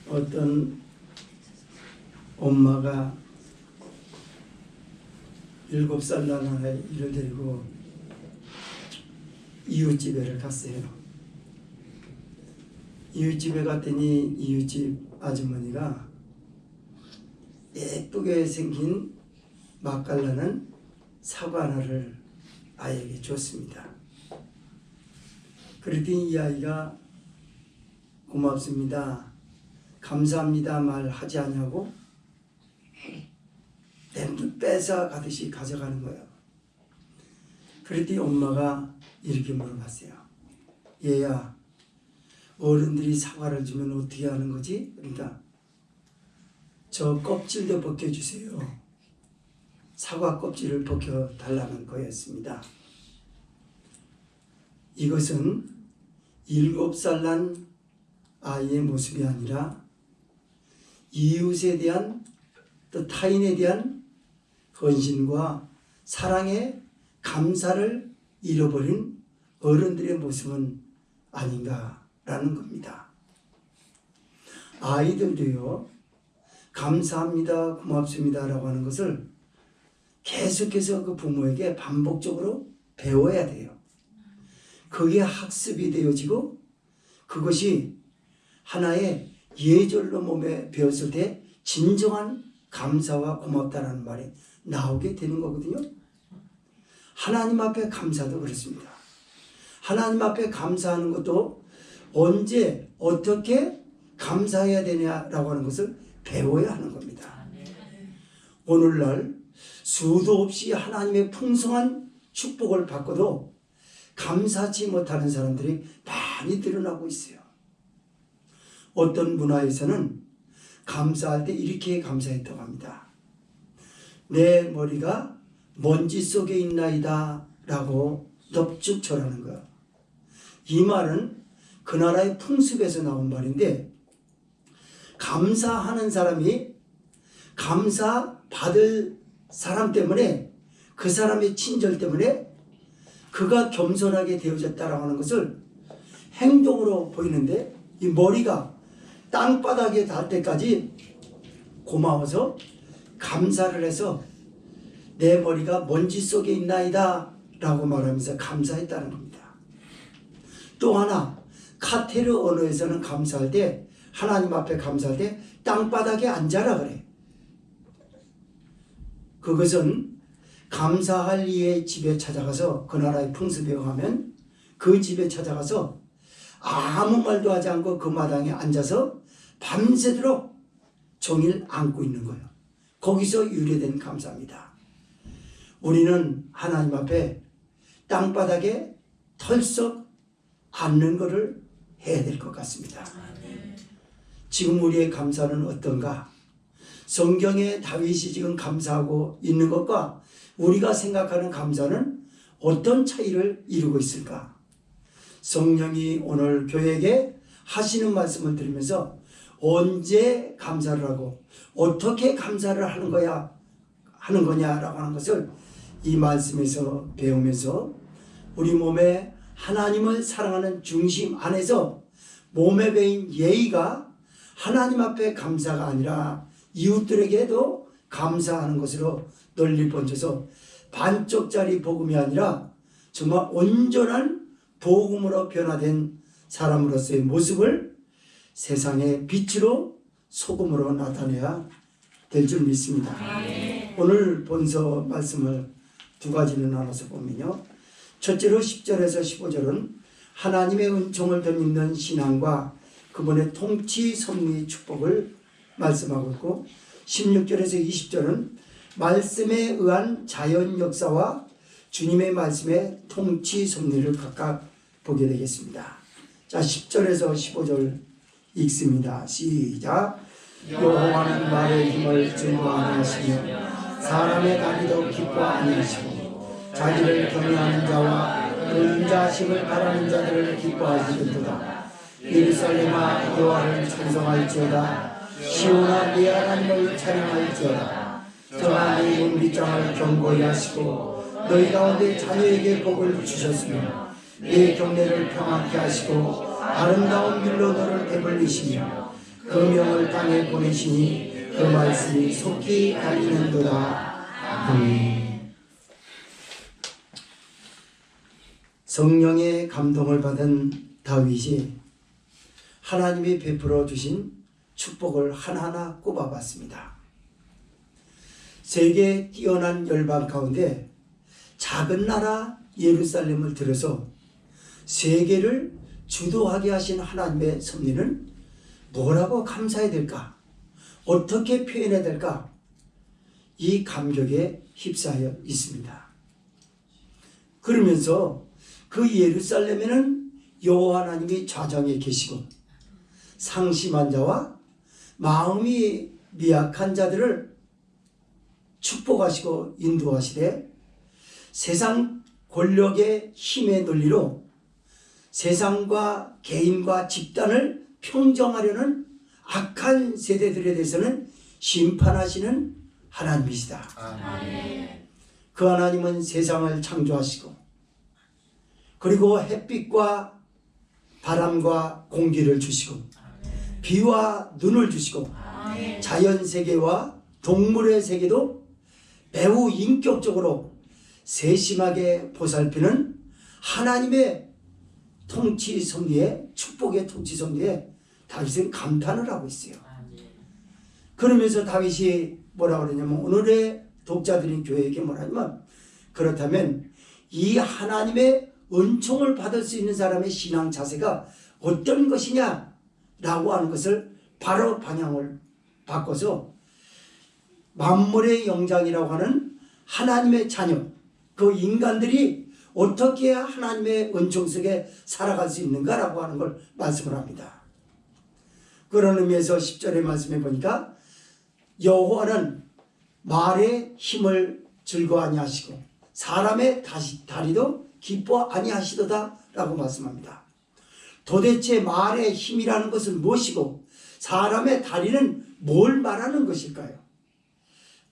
어떤 엄마가 7살 나는 아이를 데리고 이웃집에를 갔어요. 이웃집에 갔더니 이웃집 아주머니가 예쁘게 생긴 맛깔나는 사과 하나를 아이에게 줬습니다. 그랬더니 이 아이가 고맙습니다, 감사합니다 말하지 않냐고 냅두 뺏어 가듯이 가져가는 거예요. 그랬더니 엄마가 이렇게 물어봤어요. 얘야, 어른들이 사과를 주면 어떻게 하는 거지? 그러니까 저 껍질도 벗겨주세요. 사과 껍질을 벗겨달라는 거였습니다. 이것은 7살 난 아이의 모습이 아니라 이웃에 대한 또 타인에 대한 헌신과 사랑에 감사를 잃어버린 어른들의 모습은 아닌가라는 겁니다. 아이들도요, 감사합니다, 고맙습니다 라고 하는 것을 계속해서 그 부모에게 반복적으로 배워야 돼요. 그게 학습이 되어지고 그것이 하나의 예절로 몸에 배웠을 때 진정한 감사와 고맙다라는 말이 나오게 되는 거거든요. 하나님 앞에 감사도 그렇습니다. 하나님 앞에 감사하는 것도 언제 어떻게 감사해야 되냐라고 하는 것을 배워야 하는 겁니다. 오늘날 수도 없이 하나님의 풍성한 축복을 받고도 감사하지 못하는 사람들이 많이 드러나고 있어요. 어떤 문화에서는 감사할 때 이렇게 감사했다고 합니다. 내 머리가 먼지 속에 있나이다 라고 넙죽 절하는 거예요. 이 말은 그 나라의 풍습에서 나온 말인데, 감사하는 사람이 감사받을 사람 때문에, 그 사람의 친절 때문에 그가 겸손하게 되어졌다라고 하는 것을 행동으로 보이는데, 이 머리가 땅바닥에 닿을 때까지 고마워서 감사를 해서 내 머리가 먼지 속에 있나이다 라고 말하면서 감사했다는 겁니다. 또 하나, 카테르 언어에서는 감사할 때, 하나님 앞에 감사할 때 땅바닥에 앉아라 그래. 그것은 감사할 이의 집에 찾아가서, 그 나라의 풍습에 의하면 그 집에 찾아가서 아무 말도 하지 않고 그 마당에 앉아서 밤새도록 종일 앉고 있는 거예요. 거기서 유래된 감사입니다. 우리는 하나님 앞에 땅바닥에 털썩 앉는 것을 해야 될 것 같습니다. 지금 우리의 감사는 어떤가? 성경에 다윗이 지금 감사하고 있는 것과 우리가 생각하는 감사는 어떤 차이를 이루고 있을까? 성령이 오늘 교회에게 하시는 말씀을 들으면서 언제 감사를 하고 어떻게 감사를 하는 거냐라고 하는 것을 이 말씀에서 배우면서 우리 몸에 하나님을 사랑하는 중심 안에서 몸에 배인 예의가 하나님 앞에 감사가 아니라 이웃들에게도 감사하는 것으로 널리 번져서 반쪽짜리 복음이 아니라 정말 온전한 복음으로 변화된 사람으로서의 모습을 세상의 빛으로 소금으로 나타내야 될 줄 믿습니다. 오늘 본서 말씀을 두 가지를 나눠서 보면요, 첫째로 10절에서 15절은 하나님의 은총을 덧입는 신앙과 그분의 통치 섭리의 축복을 말씀하고 있고, 16절에서 20절은 말씀에 의한 자연 역사와 주님의 말씀의 통치 섭리를 각각 보게 되겠습니다. 자, 10절에서 15절 읽습니다. 시작. 여호와는 말의 힘을 증거 아니하시며 사람의 다리도 기뻐 아니하시고 자기를 경외하는 자와 그 인자하심을 바라는 자들을 기뻐하시는도다. 예루살렘아, 여호와를 찬송할지어다. 시온아, 네 하나님을 찬양할지어다. 저가 네 문빗장을 견고히 하시고 너희 가운데 자녀에게 복을 주셨으며 네 경내를 평안케 하시고 아름다운 길로 너를 배불리시며 그 명을 땅에 보내시니 그 말씀이 속히 달리는도다. 아멘. 성령의 감동을 받은 다윗이 하나님이 베풀어 주신 축복을 하나하나 꼽아봤습니다. 세계 뛰어난 열방 가운데 작은 나라 예루살렘을 들어서 세계를 주도하게 하신 하나님의 섭리는 뭐라고 감사해야 될까? 어떻게 표현해야 될까? 이 감격에 휩싸여 있습니다. 그러면서 그 예루살렘에는 여호와 하나님이 좌정에 계시고 상심한 자와 마음이 미약한 자들을 축복하시고 인도하시되 세상 권력의 힘의 논리로 세상과 개인과 집단을 평정하려는 악한 세대들에 대해서는 심판하시는 하나님이시다. 아멘. 그 하나님은 세상을 창조하시고 그리고 햇빛과 바람과 공기를 주시고 비와 눈을 주시고 자연세계와 동물의 세계도 매우 인격적으로 세심하게 보살피는 하나님의 통치 섭리에, 축복의 통치 섭리에 다윗은 감탄을 하고 있어요. 그러면서 다윗이 뭐라고 그러냐면 오늘의 독자들인 교회에게 뭐라냐면 그렇다면 이 하나님의 은총을 받을 수 있는 사람의 신앙 자세가 어떤 것이냐 라고 하는 것을 바로 방향을 바꿔서 만물의 영장이라고 하는 하나님의 자녀, 그 인간들이 어떻게 해야 하나님의 은총 속에 살아갈 수 있는가라고 하는 걸 말씀을 합니다. 그런 의미에서 10절의 말씀에 보니까 여호와는 말의 힘을 즐거워 아니하시고 사람의 다리도 기뻐 아니하시도다 라고 말씀합니다. 도대체 말의 힘이라는 것은 무엇이고 사람의 다리는 뭘 말하는 것일까요?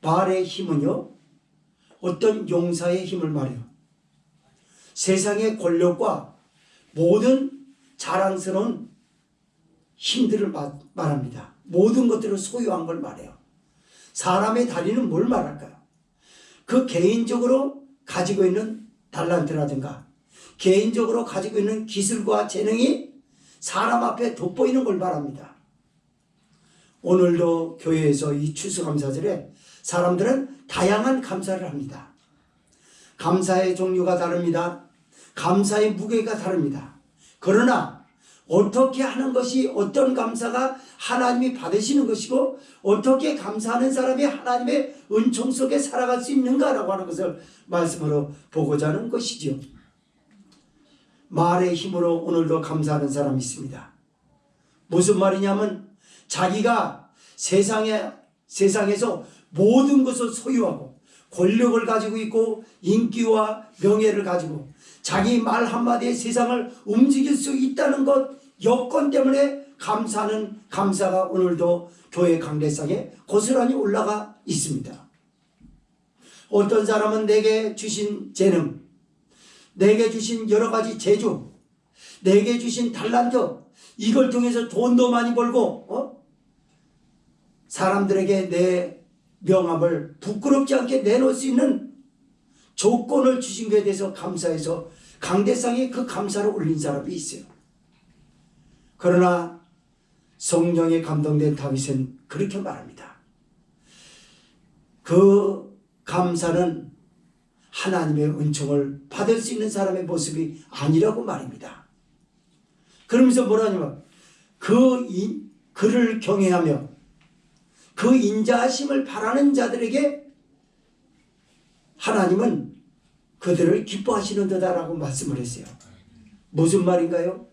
말의 힘은요, 어떤 용사의 힘을 말해요. 세상의 권력과 모든 자랑스러운 힘들을 말합니다. 모든 것들을 소유한 걸 말해요. 사람의 다리는 뭘 말할까요? 그 개인적으로 가지고 있는 달란트라든가 개인적으로 가지고 있는 기술과 재능이 사람 앞에 돋보이는 걸 말합니다. 오늘도 교회에서 이 추수감사절에 사람들은 다양한 감사를 합니다. 감사의 종류가 다릅니다. 감사의 무게가 다릅니다. 그러나 어떻게 하는 것이 어떤 감사가 하나님이 받으시는 것이고 어떻게 감사하는 사람이 하나님의 은총 속에 살아갈 수 있는가라고 하는 것을 말씀으로 보고자 하는 것이죠. 말의 힘으로 오늘도 감사하는 사람이 있습니다. 무슨 말이냐면 자기가 세상에서 모든 것을 소유하고 권력을 가지고 있고 인기와 명예를 가지고 자기 말 한마디에 세상을 움직일 수 있다는 것 여건 때문에 감사하는 감사가 오늘도 교회 강대상에 고스란히 올라가 있습니다. 어떤 사람은 내게 주신 재능, 내게 주신 여러 가지 재주, 내게 주신 달란트, 이걸 통해서 돈도 많이 벌고 사람들에게 내 명함을 부끄럽지 않게 내놓을 수 있는 조건을 주신 것에 대해서 감사해서 강대상에 그 감사를 올린 사람이 있어요. 그러나 성령에 감동된 다윗은 그렇게 말합니다. 그 감사는 하나님의 은총을 받을 수 있는 사람의 모습이 아니라고 말입니다. 그러면서 뭐라냐면 그를 경외하며 그 인자하심을 바라는 자들에게 하나님은 그들을 기뻐하시는 듯하라고 말씀을 했어요. 무슨 말인가요?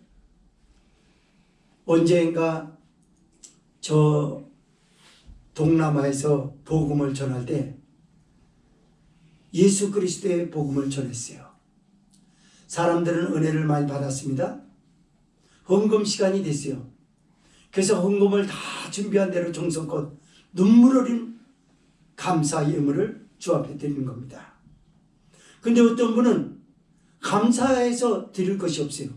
언젠가 저 동남아에서 복음을 전할 때 예수 그리스도의 복음을 전했어요. 사람들은 은혜를 많이 받았습니다. 헌금 시간이 됐어요. 그래서 헌금을 다 준비한 대로 정성껏 눈물 어린 감사 예물을 주 앞에 드리는 겁니다. 근데 어떤 분은 감사해서 드릴 것이 없어요.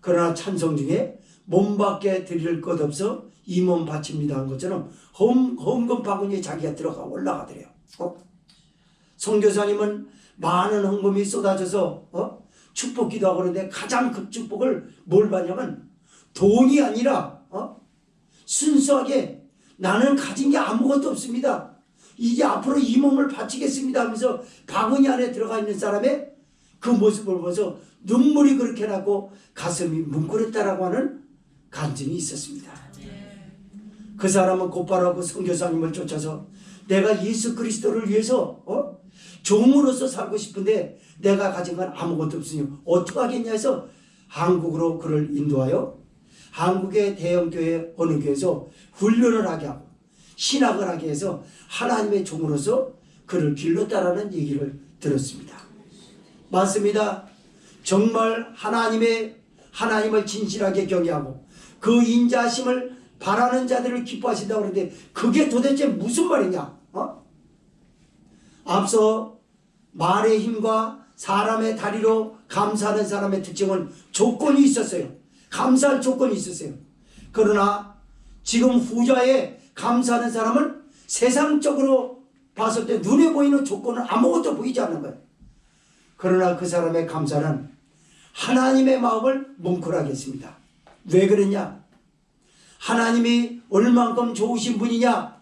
그러나 찬송 중에 몸밖에 드릴 것 없어 이 몸 바칩니다 한 것처럼 헌금 바구니에 자기가 들어가 올라가더래요. 선교사님은 많은 헌금이 쏟아져서 축복 기도하고 그러는데 가장 그 축복을 뭘 받냐면 돈이 아니라 순수하게 나는 가진 게 아무것도 없습니다. 이제 앞으로 이 몸을 바치겠습니다 하면서 바구니 안에 들어가 있는 사람의 그 모습을 보면서 눈물이 그렇게 나고 가슴이 뭉클했다라고 하는 간증이 있었습니다. 그 사람은 곧바로 그 선교사님을 쫓아서 내가 예수 그리스도를 위해서 종으로서 살고 싶은데 내가 가진 건 아무것도 없으니 어떻게 하겠냐 해서 한국으로 그를 인도하여 한국의 대형교회 어느 교회에서 훈련을 하게 하고 신학을 하게 해서 하나님의 종으로서 그를 길렀다라는 얘기를 들었습니다. 맞습니다. 정말 하나님을 진실하게 경외하고 그 인자하심을 바라는 자들을 기뻐하신다고 그러는데 그게 도대체 무슨 말이냐? 앞서 말의 힘과 사람의 다리로 감사하는 사람의 특징은 조건이 있었어요. 감사할 조건이 있었어요. 그러나 지금 후자에 감사하는 사람은 세상적으로 봤을 때 눈에 보이는 조건은 아무것도 보이지 않는 거예요. 그러나 그 사람의 감사는 하나님의 마음을 뭉클하게 했습니다. 왜 그랬냐? 하나님이 얼만큼 좋으신 분이냐?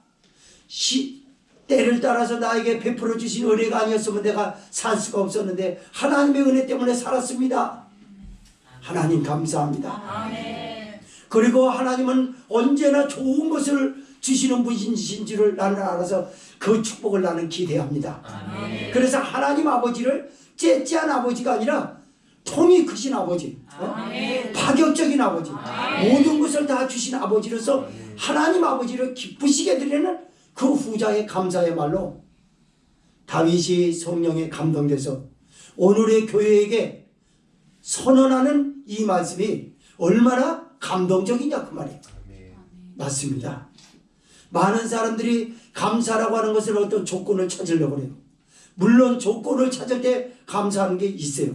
때를 따라서 나에게 베풀어 주신 은혜가 아니었으면 내가 살 수가 없었는데 하나님의 은혜 때문에 살았습니다. 하나님 감사합니다. 아멘. 그리고 하나님은 언제나 좋은 것을 주시는 분이신지를 나는 알아서 그 축복을 나는 기대합니다. 아멘. 그래서 하나님 아버지를 째째한 아버지가 아니라 통이 크신 아버지, 파격적인 아버지, 모든 것을 다 주신 아버지로서 하나님 아버지를 기쁘시게 드리는 그 후자의 감사의 말로 다윗이 성령에 감동돼서 오늘의 교회에게 선언하는 이 말씀이 얼마나 감동적이냐 그 말이에요. 맞습니다. 많은 사람들이 감사라고 하는 것을 어떤 조건을 찾으려고 해요. 물론 조건을 찾을 때 감사하는 게 있어요.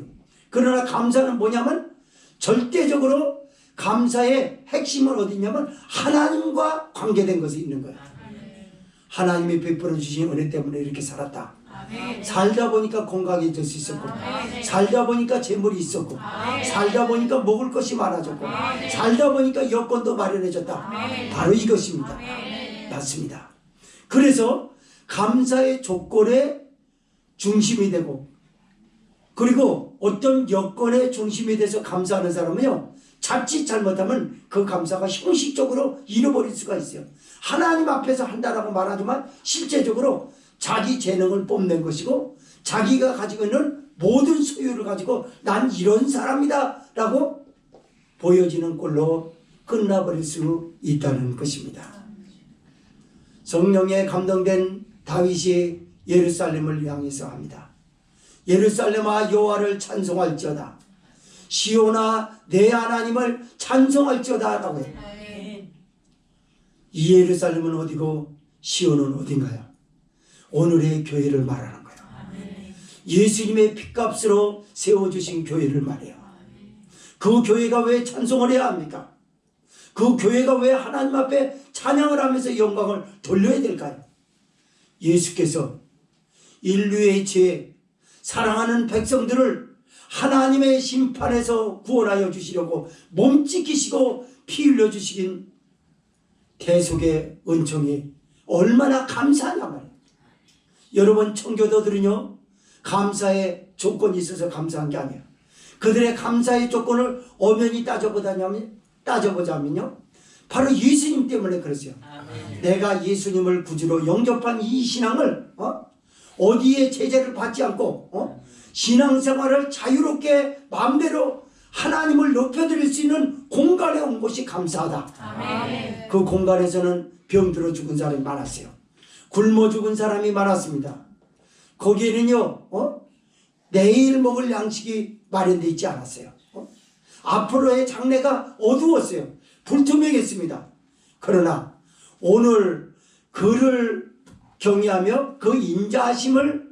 그러나 감사는 뭐냐면 절대적으로 감사의 핵심은 어디 있냐면 하나님과 관계된 것이 있는 거예요. 하나님이 베풀어 주신 은혜 때문에 이렇게 살았다. 살다 보니까 건강해질 수 있었고, 살다 보니까 재물이 있었고, 살다 보니까 먹을 것이 많아졌고, 살다 보니까 여건도 마련해졌다. 바로 이것입니다. 맞습니다. 그래서 감사의 조건의 중심이 되고, 그리고 어떤 여건의 중심이 돼서 감사하는 사람은요, 자칫 잘못하면 그 감사가 형식적으로 잃어버릴 수가 있어요. 하나님 앞에서 한다라고 말하지만 실제적으로 자기 재능을 뽐낸 것이고 자기가 가지고 있는 모든 소유를 가지고 난 이런 사람이다 라고 보여지는 꼴로 끝나버릴 수 있다는 것입니다. 성령에 감동된 다윗이 예루살렘을 향해서 합니다. 예루살렘아 여호와를 찬송할지어다. 시온아 내 하나님을 찬송할지어다 라고 해요. 이 예루살렘은 어디고 시온은 어딘가요? 오늘의 교회를 말하는 거예요. 예수님의 핏값으로 세워주신 교회를 말해요. 그 교회가 왜 찬송을 해야 합니까? 그 교회가 왜 하나님 앞에 찬양을 하면서 영광을 돌려야 될까요? 예수께서 인류의 죄, 사랑하는 백성들을 하나님의 심판에서 구원하여 주시려고 몸짓기시고 피 흘려 주시긴 대속의 은총이 얼마나 감사하냐 말이에요. 여러분 청교도들은요 감사의 조건이 있어서 감사한 게 아니에요. 그들의 감사의 조건을 엄연히 따져보자면요 바로 예수님 때문에 그랬어요. 내가 예수님을 구주로 영접한 이 신앙을 어디에 제재를 받지 않고 신앙생활을 자유롭게 마음대로 하나님을 높여드릴 수 있는 공간에 온 것이 감사하다. 아멘. 그 공간에서는 병들어 죽은 사람이 많았어요. 굶어 죽은 사람이 많았습니다. 거기에는요 내일 먹을 양식이 마련되어 있지 않았어요. 앞으로의 장래가 어두웠어요. 불투명했습니다. 그러나 오늘 그를 경외하며 그 인자하심을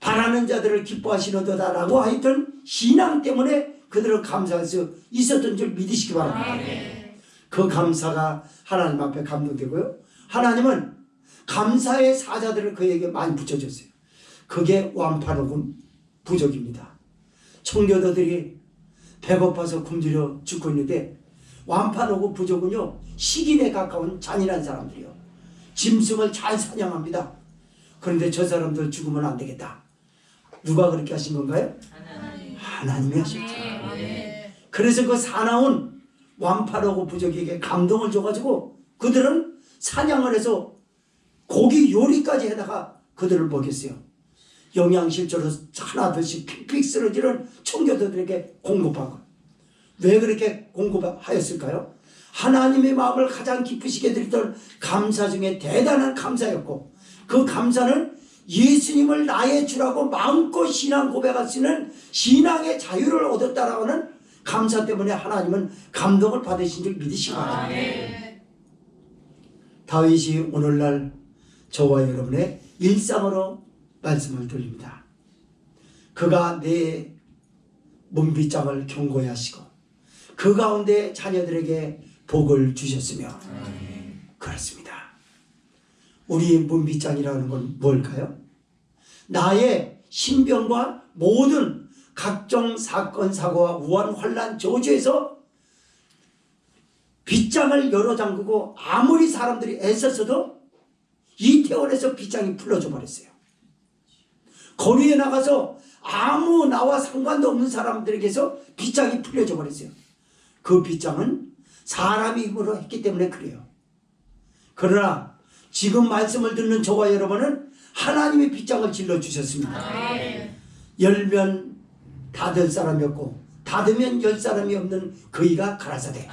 바라는 자들을 기뻐하시는도다라고 하였던 신앙 때문에 그들을 감사할 수 있었던 줄 믿으시기 바랍니다. 그 감사가 하나님 앞에 감동되고요. 하나님은 감사의 사자들을 그에게 많이 붙여줬어요. 그게 완파녹음 부족입니다. 청교도들이 배고파서 굶주려 죽고 있는데 완파녹음 부족은요, 식인에 가까운 잔인한 사람들이요, 짐승을 잘 사냥합니다. 그런데 저 사람들 죽으면 안 되겠다. 누가 그렇게 하신 건가요? 하나님이 하셨죠. 그래서 그 사나운 완파녹음 부족에게 감동을 줘가지고 그들은 사냥을 해서 고기 요리까지 해다가 그들을 먹였어요. 영양실조로 하나둘씩 픽픽 쓰러지는 청교도들에게 공급하고. 왜 그렇게 공급하였을까요? 하나님의 마음을 가장 기쁘시게 드리던 감사 중에 대단한 감사였고, 그 감사는 예수님을 나의 주라고 마음껏 신앙 고백할 수 있는 신앙의 자유를 얻었다라고 하는 감사 때문에 하나님은 감동을 받으신 줄 믿으시기 바랍니다. 다윗이 오늘날 저와 여러분의 일상으로 말씀을 드립니다. 그가 내 문빗장을 견고히 하시고 그 가운데 자녀들에게 복을 주셨으며, 그렇습니다. 우리 문빗장이라는 건 뭘까요? 나의 신병과 모든 각종 사건 사고와 우한 환난 저주에서 빗장을 열어 잠그고 아무리 사람들이 애썼어도 이태원에서 빗장이 풀려져 버렸어요. 거리에 나가서 아무 나와 상관도 없는 사람들에게서 빗장이 풀려져 버렸어요. 그 빗장은 사람이 힘으로 했기 때문에 그래요. 그러나 지금 말씀을 듣는 저와 여러분은 하나님의 빗장을 질러주셨습니다. 열면 닫을 사람이 없고 닫으면 열 사람이 없는 그이가 가라사대.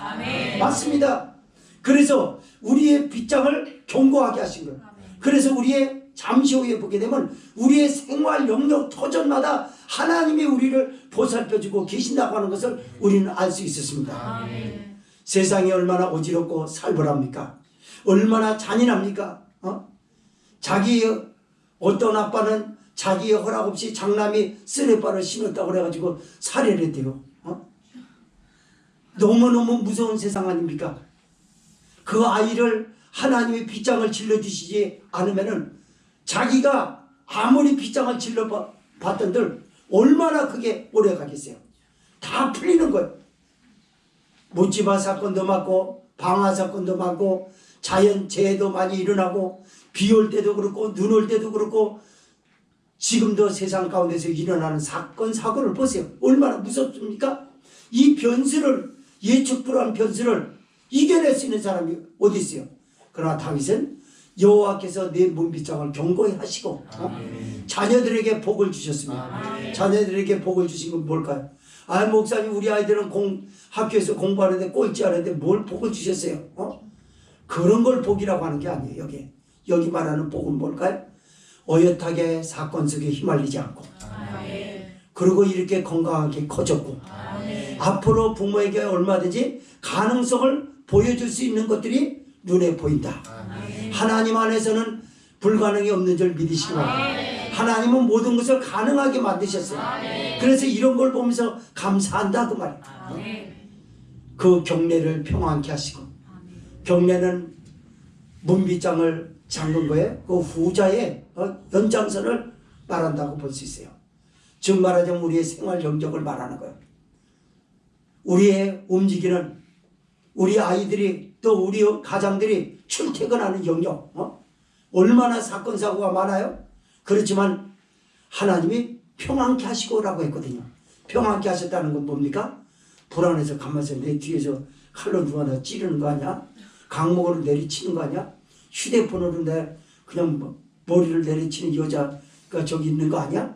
맞습니다. 그래서 우리의 빗장을 견고하게 하신 거예요. 그래서 우리의 잠시 후에 보게 되면 우리의 생활 영역 터전마다 하나님이 우리를 보살펴주고 계신다고 하는 것을 우리는 알 수 있었습니다. 세상이 얼마나 어지럽고 살벌합니까? 얼마나 잔인합니까? 자기 어떤 아빠는 자기의 허락 없이 장남이 쓰레빠를 신었다고 그래가지고 살해를 했대요. 너무너무 무서운 세상 아닙니까? 그 아이를 하나님의 빗장을 질러주시지 않으면은 자기가 아무리 빗장을 질러봤던들 얼마나 그게 오래 가겠어요. 다 풀리는 거예요. 묻지마 사건도 많고 방화 사건도 많고 자연재해도 많이 일어나고 비 올 때도 그렇고 눈 올 때도 그렇고 지금도 세상 가운데서 일어나는 사건 사고를 보세요. 얼마나 무섭습니까? 이 변수를, 예측 불허한 변수를 이겨낼 수 있는 사람이 어디 있어요? 그러나 다윗은 여호와께서 내 문빗장을 견고히 하시고 자녀들에게 복을 주셨습니다. 자녀들에게 복을 주신 건 뭘까요? 아, 목사님 우리 아이들은 학교에서 공부하는데 꼴찌 하는데 뭘 복을 주셨어요? 그런 걸 복이라고 하는 게 아니에요. 여기 말하는 복은 뭘까요? 어엿하게 사건 속에 휘말리지 않고, 그리고 이렇게 건강하게 커졌고, 앞으로 부모에게 얼마든지 가능성을 보여줄 수 있는 것들이 눈에 보인다. 하나님 안에서는 불가능이 없는 줄 믿으시기 바랍니다. 하나님은 모든 것을 가능하게 만드셨어요. 그래서 이런 걸 보면서 감사한다 그 말이에요. 그 경례를 평안케 하시고, 경례는 문빗장을 잠근 거에 그 후자의 연장선을 말한다고 볼 수 있어요. 즉 말하자면 우리의 생활 영역을 말하는 거예요. 우리의 움직이는 우리 아이들이 또 우리 가장들이 출퇴근하는 영역, 얼마나 사건 사고가 많아요. 그렇지만 하나님이 평안케 하시고라고 했거든요. 평안케 하셨다는 건 뭡니까? 불안해서 가만히 내 뒤에서 칼로 누가 나 찌르는 거 아니야? 강목으로 내리치는 거 아니야? 휴대폰으로 내 그냥 머리를 내리치는 여자가 저기 있는 거 아니야?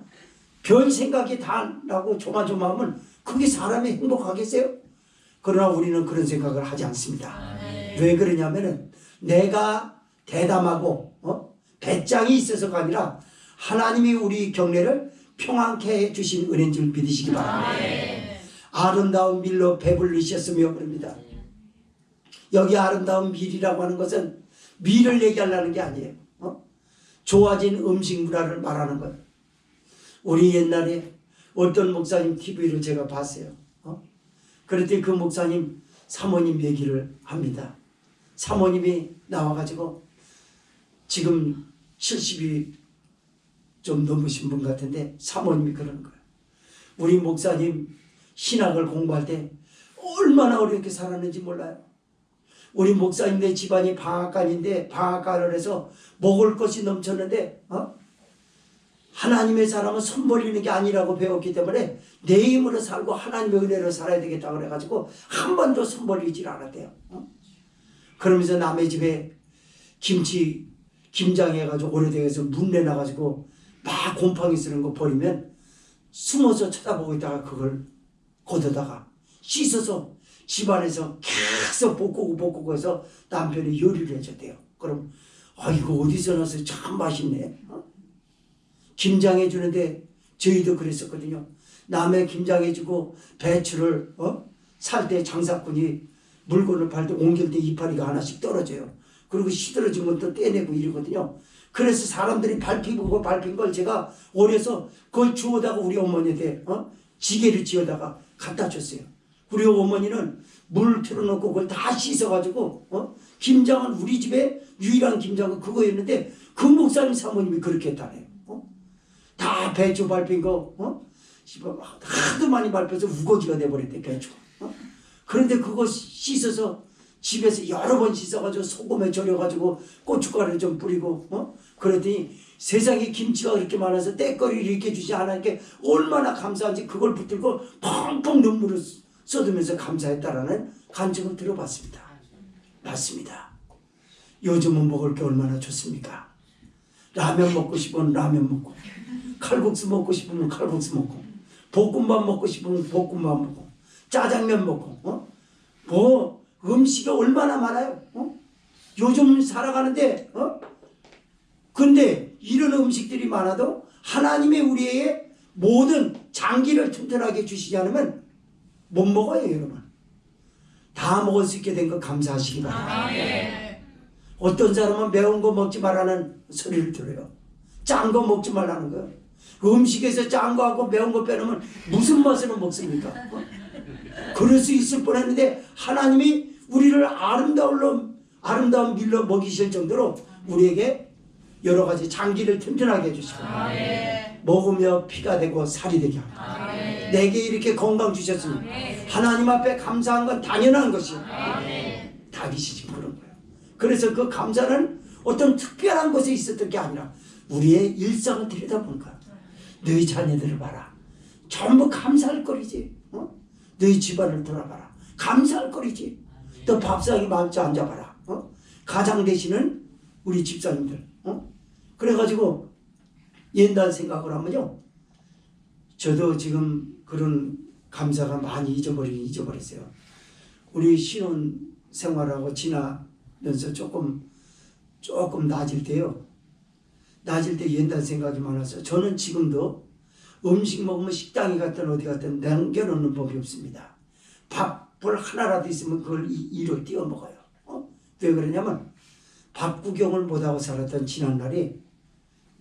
별 생각이 다 나고 조마조마하면 그게 사람이 행복하겠어요? 그러나 우리는 그런 생각을 하지 않습니다. 왜 그러냐면은 내가 대담하고 배짱이 있어서가 아니라 하나님이 우리 경례를 평안케 해주신 은혜인 줄 믿으시기 바랍니다. 아름다운 밀로 배불리셨으며 그럽니다. 여기 아름다운 밀이라고 하는 것은 밀을 얘기하려는 게 아니에요. 좋아진 음식 문화를 말하는 거예요. 우리 옛날에 어떤 목사님 TV를 제가 봤어요. 그랬더니 그 목사님 사모님 얘기를 합니다. 사모님이 나와가지고 지금 70이 좀 넘으신 분 같은데 사모님이 그러는 거예요. 우리 목사님 신학을 공부할 때 얼마나 어렵게 살았는지 몰라요. 우리 목사님네 집안이 방앗간인데 방앗간을 해서 먹을 것이 넘쳤는데 하나님의 사람은 손 벌리는 게 아니라고 배웠기 때문에 내 힘으로 살고 하나님의 은혜로 살아야 되겠다 그래가지고 한 번도 손 벌리질 않았대요. 그러면서 남의 집에 김장 해가지고 오래돼서 문내 나가지고 막 곰팡이 쓰는 거 버리면 숨어서 쳐다보고 있다가 그걸 걷어다가 씻어서 집안에서 계속 볶고 해서 남편이 요리를 해줬대요. 그럼 이거 어디서 나서 참 맛있네. 김장해 주는데 저희도 그랬었거든요. 남의 김장해 주고 배추를 살 때 장사꾼이 물건을 팔 때 옮길 때 이파리가 하나씩 떨어져요. 그리고 시들어진 건 또 떼내고 이러거든요. 그래서 사람들이 밟힌 걸 제가 어려서 그걸 주워다가 우리 어머니한테 지게를 지어다가 갖다 줬어요. 우리 어머니는 물 틀어놓고 그걸 다 씻어가지고 김장은 우리 집에 유일한 김장은 그거였는데 그 목사님 사모님이 그렇게 했다네요. 다 배추 밟힌 거 하도 많이 밟혀서 우거지가 돼버렸대 배추가. 그런데 그거 씻어서 집에서 여러 번 씻어가지고 소금에 절여가지고 고춧가루를 좀 뿌리고 그랬더니 세상에 김치가 그렇게 많아서 때거리를 이렇게 주지 않으니까 얼마나 감사한지 그걸 붙들고 펑펑 눈물을 쏟으면서 감사했다라는 간증을 들어봤습니다. 맞습니다. 요즘은 먹을 게 얼마나 좋습니까? 라면 먹고 싶으면 라면 먹고 칼국수 먹고 싶으면 칼국수 먹고 볶음밥 먹고 싶으면 볶음밥 먹고 짜장면 먹고 뭐 음식이 얼마나 많아요. 요즘 살아가는데 근데 이런 음식들이 많아도 하나님의 우리의 모든 장기를 튼튼하게 주시지 않으면 못 먹어요. 여러분 다 먹을 수 있게 된 거 감사하시기 바랍니다. 어떤 사람은 매운 거 먹지 말라는 소리를 들어요. 짠 거 먹지 말라는 거예요. 음식에서 짠 거하고 매운 거 빼놓으면 무슨 맛으로 먹습니까? 그럴 수 있을 뻔했는데 하나님이 우리를 아름다운 밀로 먹이실 정도로 우리에게 여러 가지 장기를 튼튼하게 해주시고 먹으며 피가 되고 살이 되게 합니다. 내게 이렇게 건강 주셨으니 하나님 앞에 감사한 건 당연한 것이요. 다윗이 지금 그런 거예요. 그래서 그 감사는 어떤 특별한 곳에 있었던 게 아니라 우리의 일상을 들여다보는 거야. 너희 자녀들을 봐라. 전부 감사할 거리지. 너희 집안을 돌아봐라. 감사할 거리지. 또 밥상에 마주 앉아봐라. 가장 되시는 우리 집사님들. 그래가지고 옛날 생각을 하면요. 저도 지금 그런 감사가 많이 잊어버렸어요. 우리 신혼 생활하고 지나면서 조금 낮을 때요. 낮을 때 옛날 생각이 많아서 저는 지금도 음식 먹으면 식당에 갔든 어디 갔든 남겨놓는 법이 없습니다. 밥을 하나라도 있으면 그걸 이로 띄워 먹어요. 왜 그러냐면 밥 구경을 못하고 살았던 지난날이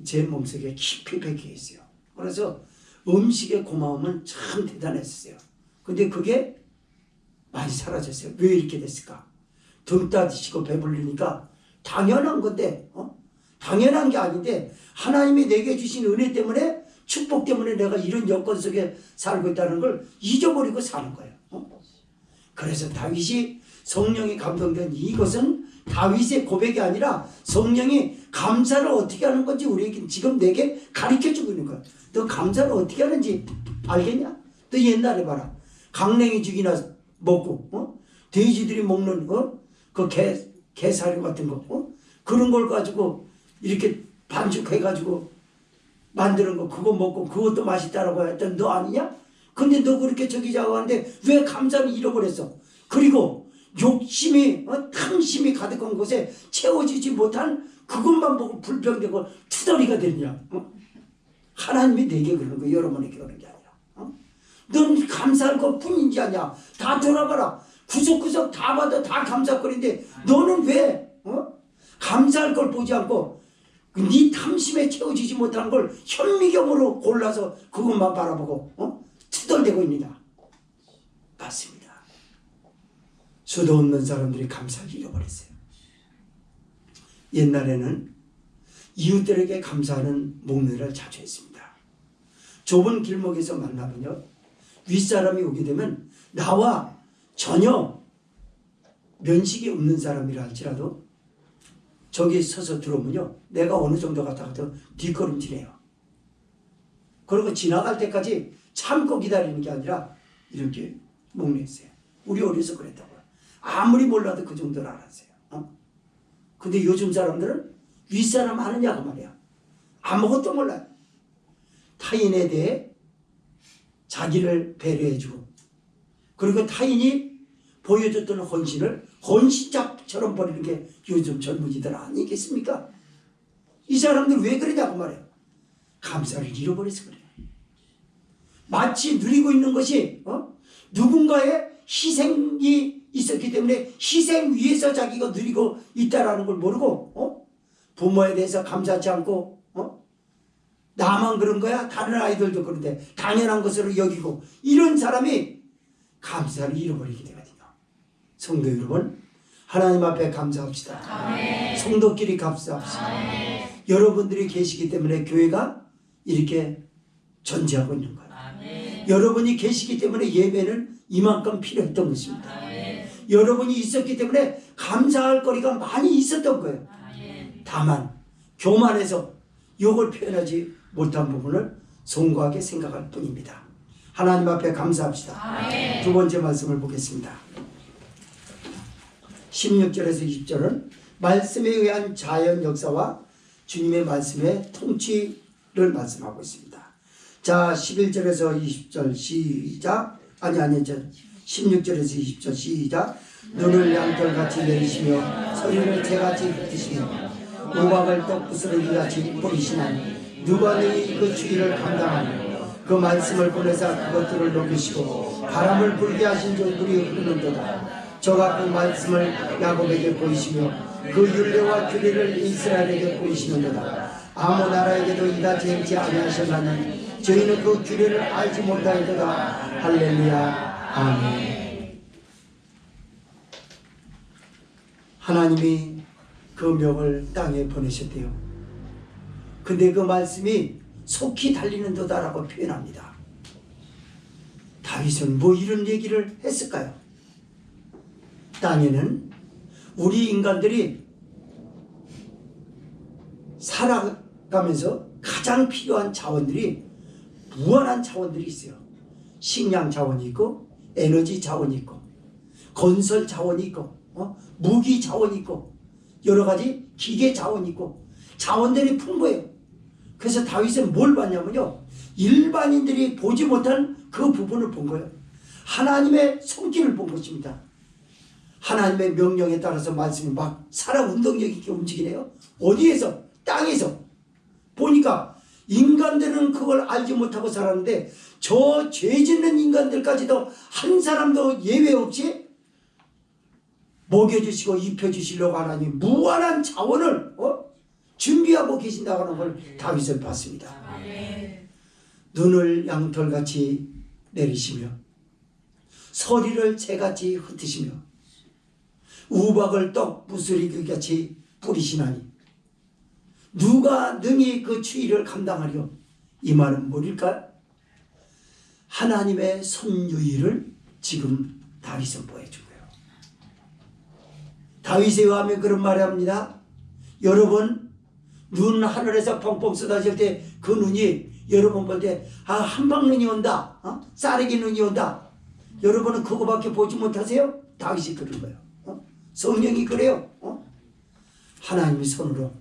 제 몸속에 깊이 박혀 있어요. 그래서 음식의 고마움은 참 대단했어요. 근데 그게 많이 사라졌어요. 왜 이렇게 됐을까? 등 따지시고 배불리니까 당연한 건데 당연한 게 아닌데 하나님이 내게 주신 은혜 때문에 축복 때문에 내가 이런 여건 속에 살고 있다는 걸 잊어버리고 사는 거예요. 그래서 다윗이 성령이 감동된 이것은 다윗의 고백이 아니라 성령이 감사를 어떻게 하는 건지 우리에게 지금 내게 가르쳐주고 있는 거야. 너 감사를 어떻게 하는지 알겠냐? 너 옛날에 봐라. 강냉이 죽이나 먹고 돼지들이 먹는 그 게사료 같은 거 그런 걸 가지고 이렇게 반죽해가지고 만드는 거 그거 먹고 그것도 맛있다라고 했더니 너 아니냐? 근데 너 그렇게 저기자고 하는데 왜 감사를 잃어버렸어? 그리고 욕심이 탐심이 가득한 곳에 채워지지 못한 그것만 보고 불평되고 투덜이가 되느냐? 하나님이 내게 그러는 거 여러분에게 그러는 게 아니라 넌 감사할 것 뿐인지 아니야. 다 돌아봐라. 구석구석 다 봐도 다 감사거리인데 너는 왜 감사할 걸 보지 않고 네 탐심에 채워지지 못한 걸 현미경으로 골라서 그것만 바라보고 투덜대고 있느냐? 맞습니다. 수도 없는 사람들이 감사를 잃어버렸어요. 옛날에는 이웃들에게 감사하는 목례를 자주 했습니다. 좁은 길목에서 만나면요, 윗사람이 오게 되면 나와 전혀 면식이 없는 사람이라 할지라도 저기 서서 들어오면요, 내가 어느 정도 갔다가도 뒷걸음질해요. 그리고 지나갈 때까지 참고 기다리는 게 아니라 이렇게 목례했어요. 우리 어려서 그랬다고요. 아무리 몰라도 그 정도는 알았어요. 근데 요즘 사람들은 윗사람 아느냐고 말이야. 아무것도 몰라요. 타인에 대해 자기를 배려해주고, 그리고 타인이 보여줬던 헌신을 헌신잡처럼 버리는 게 요즘 젊은이들 아니겠습니까? 이 사람들 왜 그러냐고 말이에요. 감사를 잃어버려서 그래요. 마치 누리고 있는 것이 누군가의 희생이 있었기 때문에 희생 위에서 자기가 누리고 있다라는 걸 모르고 부모에 대해서 감사하지 않고 나만 그런 거야? 다른 아이들도 그런데 당연한 것으로 여기고, 이런 사람이 감사를 잃어버리게 되거든요. 성도 여러분, 하나님 앞에 감사합시다. 아멘. 성도끼리 감사합시다. 아멘. 여러분들이 계시기 때문에 교회가 이렇게 존재하고 있는 거예요. 아멘. 여러분이 계시기 때문에 예배는 이만큼 필요했던 것입니다. 아멘. 여러분이 있었기 때문에 감사할 거리가 많이 있었던 거예요. 아멘. 다만 교만해서 이걸 표현하지 못한 부분을 송구하게 생각할 뿐입니다. 하나님 앞에 감사합시다. 아멘. 두 번째 말씀을 보겠습니다. 16절에서 20절은 말씀에 의한 자연 역사와 주님의 말씀의 통치를 말씀하고 있습니다. 자, 11절에서 20절 시작. 16절에서 20절 시작. 눈을 양털같이 내리시며 소리를 재같이 흩으시며 우박을 떡부스러기 같이 뿌리시나니 누가 너희 그 주의를 감당하며 그 말씀을 보내사 그것들을 녹이시고 바람을 불게 하신 줄 물이 흐르는도다. 저가 그 말씀을 야곱에게 보이시며 그 율례와 규례를 이스라엘에게 보이시는도다. 아무 나라에게도 이같이 행치 아니하셨나니 저희는 그 규례를 알지 못하였도다. 할렐루야. 아멘. 하나님이 그 명을 땅에 보내셨대요. 근데 그 말씀이 속히 달리는도다라고 표현합니다. 다윗은 뭐 이런 얘기를 했을까요? 땅에는 우리 인간들이 살아가면서 가장 필요한 자원들이 무한한 자원들이 있어요. 식량 자원이 있고, 에너지 자원이 있고, 건설 자원이 있고, 무기 자원이 있고, 여러 가지 기계 자원이 있고, 자원들이 풍부해요. 그래서 다윗은 뭘 봤냐면요, 일반인들이 보지 못한 그 부분을 본 거예요. 하나님의 손길을 본 것입니다. 하나님의 명령에 따라서 말씀이 막 살아 운동력 있게 움직이네요. 어디에서? 땅에서. 보니까 인간들은 그걸 알지 못하고 살았는데 저 죄 짓는 인간들까지도 한 사람도 예외 없이 먹여주시고 입혀주시려고 하나님 무한한 자원을 준비하고 계신다고 하는 걸 다윗은 봤습니다. 아멘. 눈을 양털같이 내리시며 서리를 재같이 흩으시며 우박을 떡 부스러기같이 뿌리시나니 누가 능히 그 추위를 감당하려? 이 말은 뭘까요? 하나님의 손유의를 지금 다윗은 보여준 거예요. 다윗에 의하면 그런 말을 합니다. 여러분, 눈 하늘에서 펑펑 쏟아질 때 그 눈이 여러분 볼 때 한방 눈이 온다, 쌀에기 눈이 온다. 여러분은 그거밖에 보지 못하세요? 다윗이 그런 거예요. 성령이 그래요. 하나님의 손으로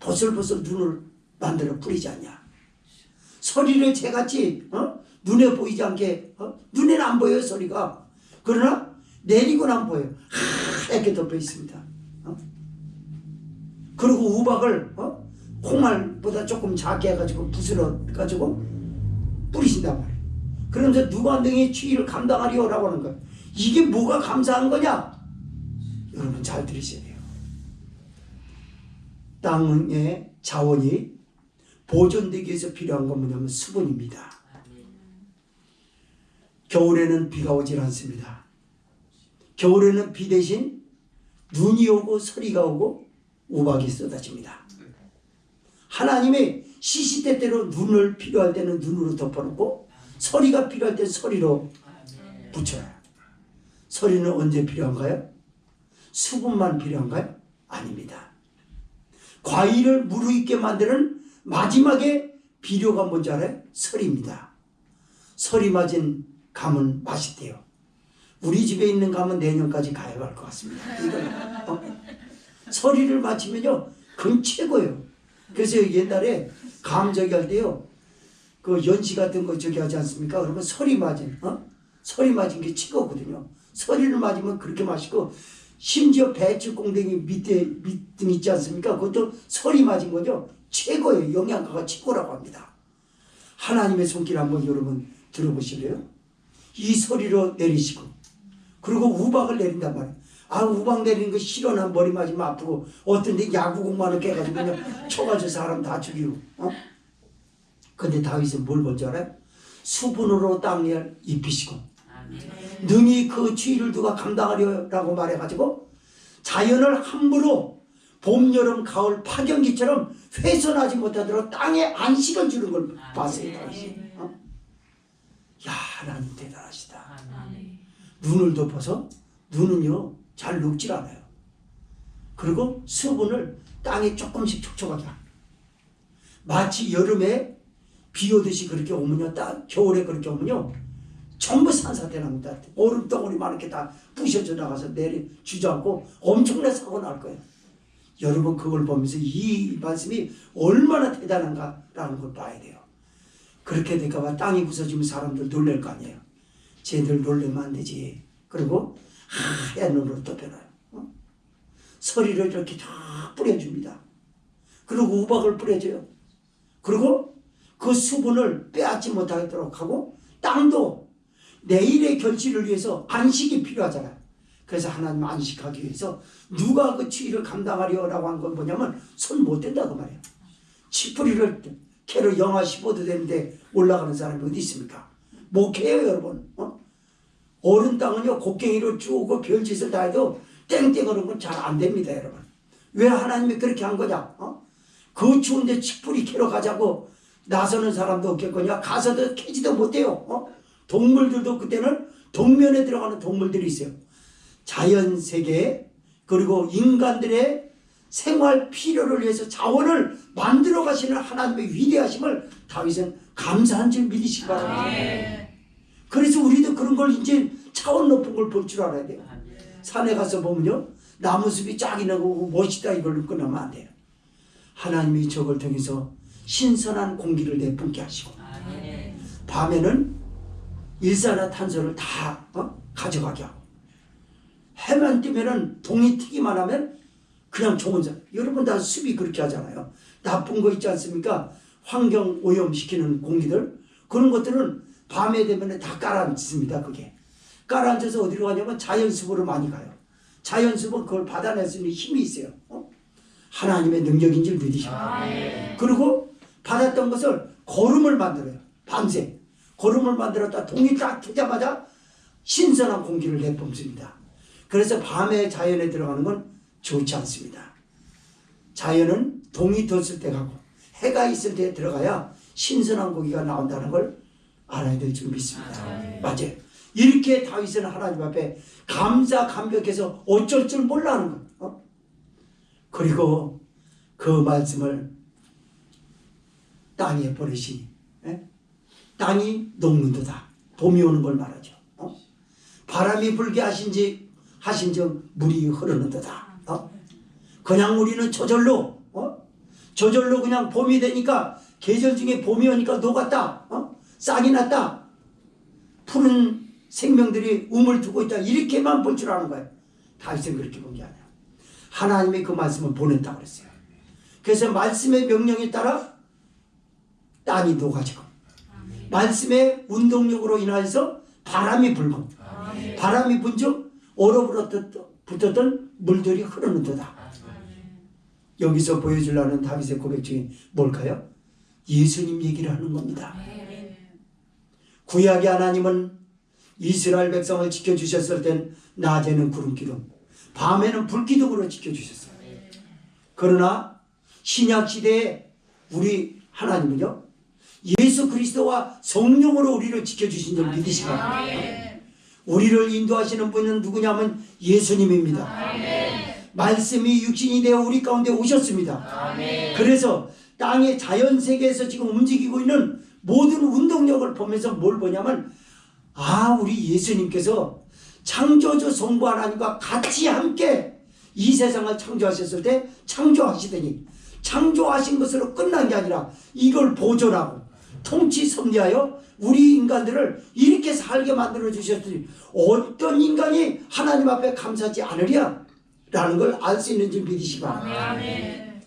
보슬보슬 눈을 만들어 뿌리지 않냐. 소리를 재같이 눈에 보이지 않게 눈에는 안 보여요, 소리가. 그러나 내리고는 안 보여요. 하얗게 덮여 있습니다. 그리고 우박을 콩알보다 조금 작게 해가지고 부스러 가지고 뿌리신단 말이에요. 그러면서 누가 능히 추위를 감당하리오라고 하는 거예요. 이게 뭐가 감사한 거냐? 여러분 잘 들으셔야 돼요. 땅의 자원이 보존되기 위해서 필요한 건 뭐냐면 수분입니다. 겨울에는 비가 오질 않습니다. 겨울에는 비 대신 눈이 오고 서리가 오고 우박이 쏟아집니다. 하나님의 시시때때로 눈을 필요할 때는 눈으로 덮어놓고 서리가 필요할 때 서리로 붙여요. 서리는 언제 필요한가요? 수분만 필요한가요? 아닙니다. 과일을 무르익게 만드는 마지막에 비료가 뭔지 알아요? 설입니다. 설이 맞은 감은 맛있대요. 우리 집에 있는 감은 내년까지 가야 할 것 같습니다. 설이를 맞추면요, 그건 최고예요. 그래서 옛날에 감 저기 할 때요, 그 연시 같은 거 저기 하지 않습니까? 그러면 설이 맞은, 설이 맞은 게 최고거든요. 설이를 맞으면 그렇게 맛있고, 심지어 배추 꽁댕이 밑등 있지 않습니까? 그것도 설이 맞은 거죠. 최고예요. 영양가가 최고라고 합니다. 하나님의 손길 한번 여러분 들어보실래요? 이 소리로 내리시고, 그리고 우박을 내린단 말이에요. 아, 우박 내리는 거 싫어. 난 머리 맞으면 아프고, 어떤 데 야구공만을 깨가지고 그냥 쳐가지고 사람 다 죽이고. 근데 다윗은 뭘 본줄 알아요? 수분으로 땅을 입히시고, 능히 그 추위를 누가 감당하려라고 말해가지고 자연을 함부로 봄, 여름, 가을, 파경기처럼 훼손하지 못하도록 땅에 안식을 주는 걸 봤어요. 야, 하나님 대단하시다. 눈을 덮어서 눈은요 잘 녹질 않아요. 그리고 수분을 땅에 조금씩 촉촉하게 합니다. 마치 여름에 비 오듯이 그렇게 오면요, 겨울에 그렇게 오면요 전부 산사태 납니다. 얼음덩어리만 이렇게 다 부셔져 나가서 내리 주저앉고 엄청난 사고 날 거예요. 여러분 그걸 보면서 이 말씀이 얼마나 대단한가라는 걸 봐야 돼요. 그렇게 될까봐 땅이 부서지면 사람들 놀랄 거 아니에요. 쟤들 놀래면 안 되지. 그리고 하얀 눈으로 덮여놔요. 서리를 이렇게 쫙 뿌려줍니다. 그리고 우박을 뿌려줘요. 그리고 그 수분을 빼앗지 못하도록 하고, 땅도 내일의 결실을 위해서 안식이 필요하잖아요. 그래서 하나님 안식하기 위해서 누가 그 추위를 감당하려고 한 건 뭐냐면 손 못 댄다고 말이에요. 치뿌리를 캐로 영하 15도 되는데 올라가는 사람이 어디 있습니까? 못 캐요, 여러분. 어른 땅은요 곡괭이로 쪼고 별짓을 다 해도 땡땡하는 건 잘 안 됩니다, 여러분. 왜 하나님이 그렇게 한 거냐? 그 추운데 치뿌리 캐러 가자고 나서는 사람도 없겠거냐? 가서도 캐지도 못해요. 동물들도 그때는 동면에 들어가는 동물들이 있어요. 자연 세계 그리고 인간들의 생활 필요를 위해서 자원을 만들어 가시는 하나님의 위대하심을 다윗은 감사한 줄 믿으시기 바랍니다. 그래서 우리도 그런 걸 이제 차원 높은 걸 볼 줄 알아야 돼요. 산에 가서 보면요, 나무숲이 쫙 있고 멋있다 이걸로 끝나면 안 돼요. 하나님이 저걸 통해서 신선한 공기를 내뿜게 하시고, 밤에는 일산화탄소를 다 가져가게 하고, 해만 뜨면은 동이 트기만 하면 그냥 좋은 사람. 여러분 다 숲이 그렇게 하잖아요. 나쁜 거 있지 않습니까? 환경 오염시키는 공기들, 그런 것들은 밤에 되면 다 깔아앉습니다. 그게 깔아앉아서 어디로 가냐면 자연숲으로 많이 가요. 자연숲은 그걸 받아낼 수 있는 힘이 있어요. 하나님의 능력인 줄 믿으시고, 그리고 받았던 것을 거름을 만들어요. 밤새 거름을 만들었다 동이 딱 트자마자 신선한 공기를 내뿜습니다. 그래서 밤에 자연에 들어가는 건 좋지 않습니다. 자연은 동이 떴을 때 가고 해가 있을 때 들어가야 신선한 고기가 나온다는 걸 알아야 될 줄 믿습니다. 맞아요. 이렇게 다윗은 하나님 앞에 감사 감격해서 어쩔 줄 몰라 하는 거예요. 그리고 그 말씀을 땅에 버리시니, 땅이 녹는도다. 봄이 오는 걸 말하죠. 바람이 불게 하신즉 물이 흐르는도다. 그냥 우리는 저절로 그냥 봄이 되니까, 계절 중에 봄이 오니까 녹았다, 싹이 났다, 푸른 생명들이 움을 두고 있다, 이렇게만 볼 줄 아는 거예요. 다윗은 그렇게 본 게 아니야. 하나님의 그 말씀을 보냈다고 그랬어요. 그래서 말씀의 명령에 따라 땅이 녹아지고, 말씀의 운동력으로 인하여서 바람이 불고, 바람이 분즉 얼어붙었던 물들이 흐르는도다. 여기서 보여주려는 다윗의 고백 중에 뭘까요? 예수님 얘기를 하는 겁니다. 구약의 하나님은 이스라엘 백성을 지켜주셨을 땐 낮에는 구름기둥, 밤에는 불기둥으로 지켜주셨어요. 그러나 신약시대에 우리 하나님은요, 예수 그리스도와 성령으로 우리를 지켜주신 줄 믿으시기 바랍니다. 우리를 인도하시는 분은 누구냐면 예수님입니다. 말씀이 육신이 되어 우리 가운데 오셨습니다. 그래서 땅의 자연세계에서 지금 움직이고 있는 모든 운동력을 보면서 뭘 보냐면, 우리 예수님께서 창조주 성부 하나님과 같이 함께 이 세상을 창조하셨을 때 창조하시더니 창조하신 것으로 끝난 게 아니라 이걸 보존하고 통치 섭리하여 우리 인간들을 이렇게 살게 만들어 주셨으니 어떤 인간이 하나님 앞에 감사하지 않으랴 라는 걸 알 수 있는지 믿으시기 바랍니다.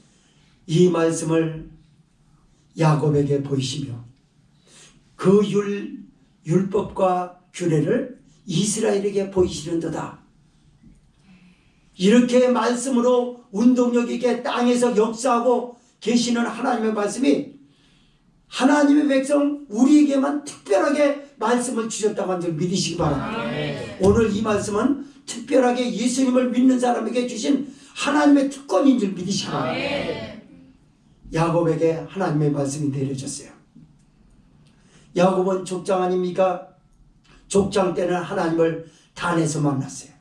이 말씀을 야곱에게 보이시며 그 율법과 규례를 이스라엘에게 보이시는도다. 이렇게 말씀으로 운동력 있게 땅에서 역사하고 계시는 하나님의 말씀이 하나님의 백성 우리에게만 특별하게 말씀을 주셨다고 하는 줄 믿으시기 바랍니다. 오늘 이 말씀은 특별하게 예수님을 믿는 사람에게 주신 하나님의 특권인 줄 믿으시기 바랍니다. 야곱에게 하나님의 말씀이 내려졌어요. 야곱은 족장 아닙니까? 족장 때는 하나님을 단에서 만났어요.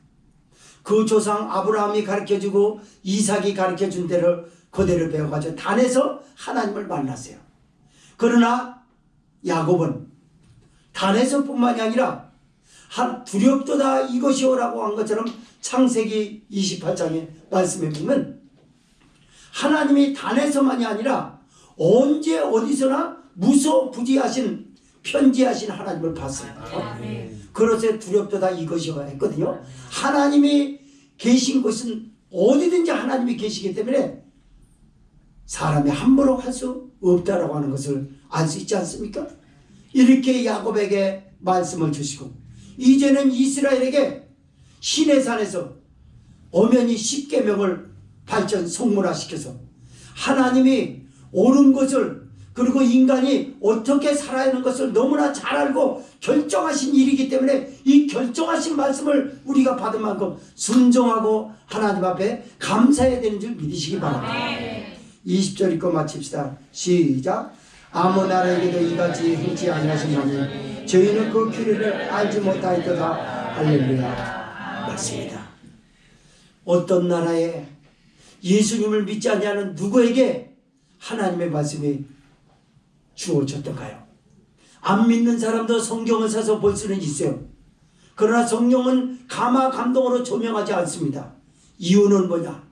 그 조상 아브라함이 가르쳐주고 이삭이 가르쳐준 대로 그대로 배워가지고 단에서 하나님을 만났어요. 그러나 야곱은 단에서 뿐만이 아니라 두렵도다 이것이오라고 한 것처럼 창세기 28장의 말씀에 보면 하나님이 단에서만이 아니라 언제 어디서나 무소부지하신 편지하신 하나님을 봤어요. 그래서 두렵도다 이것이오 했거든요. 하나님이 계신 곳은 어디든지 하나님이 계시기 때문에 사람이 함부로 할 수 없다라고 하는 것을 알 수 있지 않습니까? 이렇게 야곱에게 말씀을 주시고 이제는 이스라엘에게 시내산에서 엄연히 10계명을 발전 성문화시켜서 하나님이 옳은 것을 그리고 인간이 어떻게 살아야 하는 것을 너무나 잘 알고 결정하신 일이기 때문에 이 결정하신 말씀을 우리가 받은 만큼 순종하고 하나님 앞에 감사해야 되는 줄 믿으시기 바랍니다. 20절 읽고 마칩시다. 시작. 아무 나라에게도 이같이 행치 아니하시나니 저희는 그 규례를 알지 못하였도다. 할렐루야. 맞습니다. 어떤 나라에 예수님을 믿지 않는 누구에게 하나님의 말씀이 주어졌던가요? 안 믿는 사람도 성경을 사서 볼 수는 있어요. 그러나 성령은 감화 감동으로 조명하지 않습니다. 이유는 뭐냐?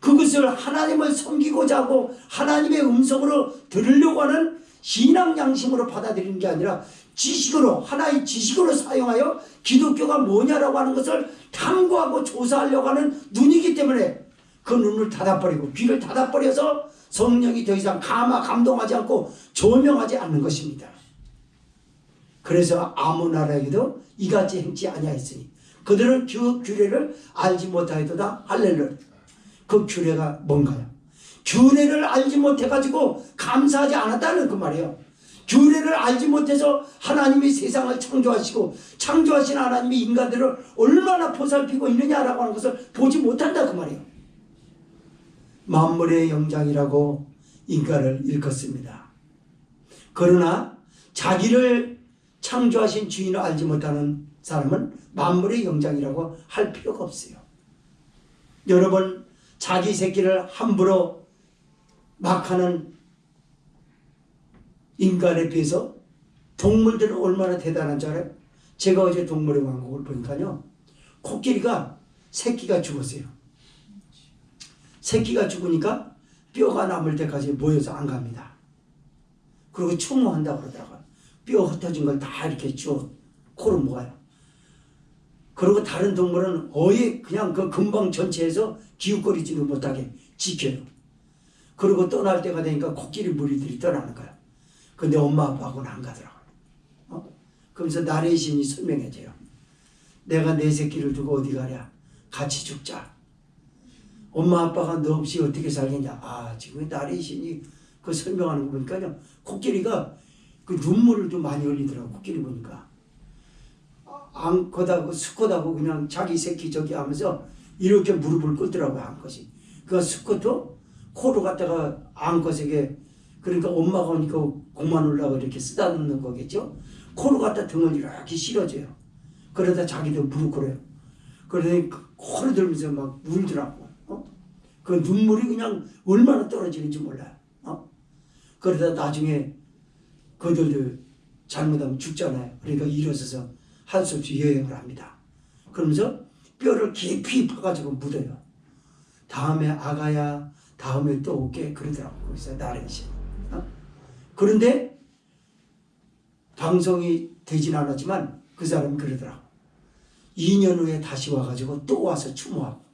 그것을 하나님을 섬기고자 하고 하나님의 음성으로 들으려고 하는 신앙 양심으로 받아들이는 게 아니라 지식으로, 하나의 지식으로 사용하여 기독교가 뭐냐라고 하는 것을 탐구하고 조사하려고 하는 눈이기 때문에 그 눈을 닫아버리고 귀를 닫아버려서 성령이 더 이상 감화 감동하지 않고 조명하지 않는 것입니다. 그래서 아무 나라에게도 이같이 행치 아니하였으니 그들은 그 규례를 알지 못하였도다. 할렐루야. 그 규례가 뭔가요? 규례를 알지 못해가지고 감사하지 않았다는 그 말이에요. 규례를 알지 못해서 하나님이 세상을 창조하시고 창조하신 하나님이 인간들을 얼마나 보살피고 있느냐라고 하는 것을 보지 못한다 그 말이에요. 만물의 영장이라고 인간을 일컫습니다. 그러나 자기를 창조하신 주인을 알지 못하는 사람은 만물의 영장이라고 할 필요가 없어요. 여러분, 자기 새끼를 함부로 막 하는 인간에 비해서 동물들은 얼마나 대단한 줄 알아요? 제가 어제 동물의 왕국을 보니까요, 코끼리가 새끼가 죽었어요. 새끼가 죽으니까 뼈가 남을 때까지 모여서 안 갑니다. 그리고 추모한다고 그러더라고요. 뼈 흩어진 걸 다 이렇게 쭉 코로 모아요. 그리고 다른 동물은 거의 그냥 그 근방 전체에서 기웃거리지도 못하게 지켜요. 그리고 떠날 때가 되니까 코끼리 무리들이 떠나는 거야. 근데 엄마 아빠하고는 안 가더라고요. 그러면서 나의 신이 설명해줘요. 내가 내 새끼를 두고 어디 가랴? 같이 죽자. 엄마 아빠가 너 없이 어떻게 살겠냐? 지금 나의 신이 그 설명하는 거 보니까요, 코끼리가 그 눈물을 좀 많이 흘리더라고. 코끼리 보니까 앙컷하고 수컷하고 그냥 자기 새끼 저기 하면서 이렇게 무릎을 꿇더라고요. 앙컷이. 그 수컷도 코로 갖다가 앙컷에게, 그러니까 엄마가 오니까 공만 올라고 이렇게 쓰다듬는 거겠죠. 코로 갖다 등을 이렇게 실어줘요. 그러다 자기도 무릎 꿇어요. 그러더니 코를 들면서 막 울더라고. 그 눈물이 그냥 얼마나 떨어지는지 몰라요. 그러다 나중에 그들도 잘못하면 죽잖아요. 그러니까 일어서서 할 수 없이 여행을 합니다. 그러면서 뼈를 깊이 파가지고 묻어요. 다음에 아가야, 다음에 또 올게 그러더라고. 거기서 나른시. 그런데 방송이 되진 않았지만 그 사람이 그러더라고. 2년 후에 다시 와가지고 또 와서 추모하고,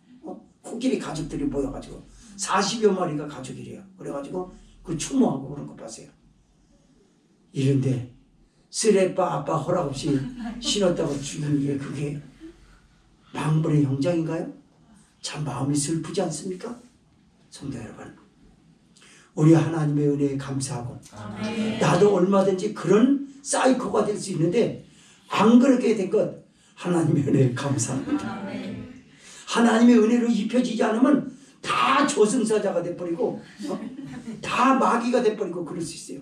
코끼리 가족들이 모여가지고 40여 마리가 가족이래요. 그래가지고 그 추모하고 그런 거 봤어요. 이런데 쓰레빠 아빠 허락 없이 신었다고 죽은 게 그게 망벌의 형장인가요? 참 마음이 슬프지 않습니까? 성도 여러분, 우리 하나님의 은혜에 감사하고, 나도 얼마든지 그런 사이코가 될 수 있는데 안 그렇게 된 것 하나님의 은혜에 감사합니다. 하나님의 은혜로 입혀지지 않으면 다 저승사자가 돼버리고 다 마귀가 돼버리고 그럴 수 있어요.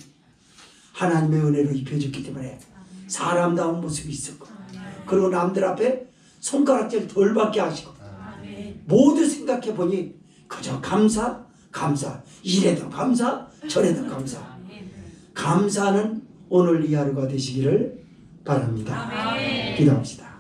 하나님의 은혜로 입혀졌기 때문에 사람다운 모습이 있었고, 그리고 남들 앞에 손가락질 덜 받게 하시고, 모두 생각해 보니 그저 감사, 감사, 이래도 감사, 저래도 감사. 감사는 오늘 이 하루가 되시기를 바랍니다. 기도합시다.